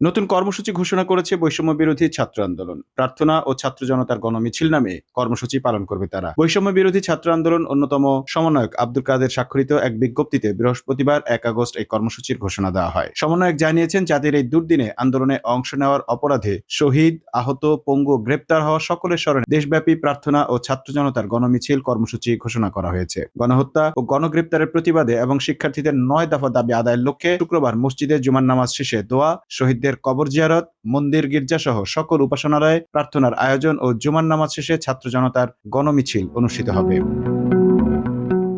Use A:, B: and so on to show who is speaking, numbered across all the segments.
A: নতুন কর্মসূচি ঘোষণা করেছে বৈষম্য বিরোধী ছাত্র আন্দোলন। প্রার্থনা ও ছাত্র জনতার গণমিছিল নামে কর্মসূচি পালন করবে তারা। বৈষম্য বিরোধী ছাত্র আন্দোলন অন্যতম সমন্বয়ক আব্দুল কাদের স্বাক্ষরিত এক বিজ্ঞপ্তিতে বৃহস্পতিবার ১ আগস্ট এই কর্মসূচির ঘোষণা দেওয়া হয়। সমন্বয়ক জানিয়েছেন, জাতির এই দুর্দিনে আন্দোলনে অংশ নেওয়ার অপরাধে শহীদ, আহত, পঙ্গু, গ্রেপ্তার হওয়া সকলের স্মরণে দেশব্যাপী প্রার্থনা ও ছাত্র জনতার গণমিছিল কর্মসূচি ঘোষণা করা হয়েছে। গণহত্যা ও গণগ্রেপ্তারের প্রতিবাদে এবং শিক্ষার্থীদের ৯ দফা দাবি আদায়ের লক্ষ্যে শুক্রবার মসজিদে জুমার নামাজ শেষে দোয়া, শহীদদের কবর জিয়ারত, মন্দির, গির্জা সহ সকল উপাসনালয়ে প্রার্থনার আয়োজন ও জুমার নামাজ শেষে ছাত্র জনতার গণমিছিল অনুষ্ঠিত হবে।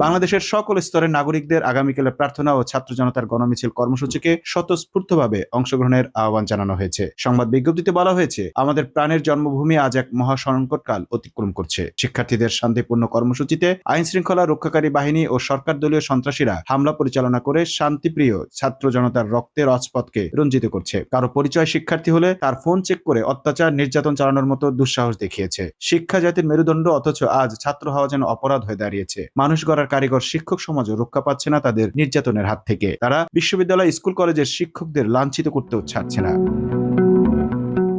A: বাংলাদেশের সকল স্তরের নাগরিকদের আগামীকালের প্রার্থনা ও ছাত্র জনতার গণমিছিল কর্মসূচিকে স্বতঃস্ফূর্তভাবে অংশগ্রহণের আহ্বান জানানো হয়েছে। সংবাদ বিজ্ঞপ্তিতে বলা হয়েছে, আমাদের প্রাণের জন্মভূমি আজ এক মহাসংকটকাল অতিক্রম করছে। শিক্ষার্থীদের শান্তিপূর্ণ কর্মসূচিতে আইন শৃঙ্খলা রক্ষাকারী বাহিনী ও সরকার দলীয় সন্ত্রাসীরা হামলা পরিচালনা করে শান্তিপ্রিয় ছাত্র জনতার রক্তের রাজপথকে রঞ্জিত করছে। কারো পরিচয় শিক্ষার্থী হলে তার ফোন চেক করে অত্যাচার, নির্যাতন চালানোর মতো দুঃসাহস দেখিয়েছে। শিক্ষা জাতির মেরুদণ্ড, অথচ আজ ছাত্র হওয়া যেন অপরাধ হয়ে দাঁড়িয়েছে। মানুষ গড়ার কারিগর শিক্ষক সমাজও রক্ষা পাচ্ছে না তাদের নির্যাতনের হাত থেকে। তারা বিশ্ববিদ্যালয়, স্কুল, কলেজের শিক্ষকদের লাঞ্ছিত করতেও ছাড়ছে না।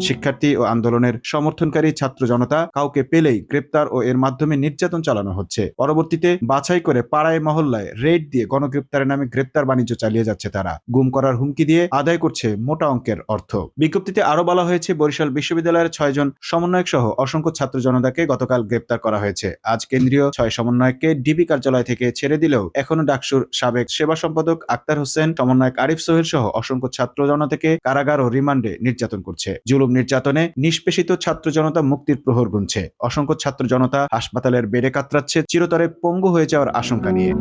A: শিক্ষার্থী ও আন্দোলনের সমর্থনকারী ছাত্র জনতা কাউকে পেলেই গ্রেপ্তার ও এর মাধ্যমে নির্যাতন চালানো হচ্ছে। পরবর্তীতে বাছাই করে পাড়ায় মহল্লায় রেড দিয়ে গণগ্রেপ্তারের নামে গ্রেপ্তার বাণিজ্য চালিয়ে যাচ্ছে তারা। গুম করার হুমকি দিয়ে আদায় করছে মোটা অঙ্কের অর্থ। বিজ্ঞপ্তিতে আরো বলা হয়েছে, বরিশাল বিশ্ববিদ্যালয়ের 6 জন সমন্বয়ক সহ অসংখ্য ছাত্র জনতাকে গতকাল গ্রেপ্তার করা হয়েছে। আজ কেন্দ্রীয় 6 সমন্বয়ককে ডিবি কার্যালয় থেকে ছেড়ে দিলেও এখনো ডাকসুর সাবেক সেবা সম্পাদক আক্তার হোসেন, সমন্বয়ক আরিফ সোহেল সহ অসংখ্য ছাত্র জনতাকে কারাগার ও রিমান্ডে নির্যাতন করছে। জুলুম নির্যাতনে নিষ্পেষিত ছাত্র জনতা মুক্তির প্রহর গুনছে। অসংখ্য ছাত্র জনতা হাসপাতালের বেডে কাতরাচ্ছে চিরতরে পঙ্গু হয়ে যাওয়ার আশঙ্কা নিয়ে।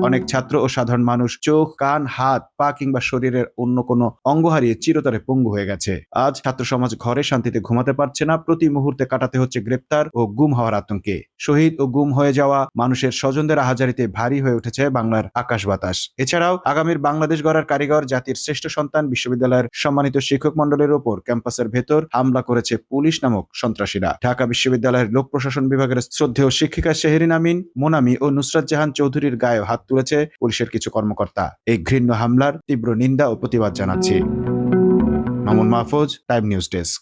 A: অনেক ছাত্র ও সাধারণ মানুষ চোখ, কান, হাত, পা কিংবা শরীরের অন্য কোনো অঙ্গ হারিয়ে চিরতরে পঙ্গু হয়ে গেছে। আজ ছাত্র সমাজ ঘরে শান্তিতে ঘুমাতে পারছে না, প্রতি মুহূর্তে কাটাতে হচ্ছে গ্রেপ্তার ও গুম হওয়ার আতঙ্কে। শহীদ ও গুম হয়ে যাওয়া মানুষের স্বজনদের আহাজারিতে ভারী হয়ে উঠেছে বাংলার আকাশ বাতাস। এছাড়াও আগামীর বাংলাদেশ গড়ার কারিগর, জাতির শ্রেষ্ঠ সন্তান, বিশ্ববিদ্যালয়ের সম্মানিত শিক্ষক মন্ডলের ওপর ক্যাম্পাসের ভেতর হামলা করেছে পুলিশ নামক সন্ত্রাসীরা। ঢাকা বিশ্ববিদ্যালয়ের লোক প্রশাসন বিভাগের শ্রদ্ধেয় শিক্ষিকা শেহরিন আমিন, মোনামি ও নুসরাত জাহান চৌধুরীর গায়ে হাত তুলেছে পুলিশের কিছু কর্মকর্তা। এই ঘৃণ্য হামলার তীব্র নিন্দা ও প্রতিবাদ জানাচ্ছি। Mamun Mahfuz, time news desk.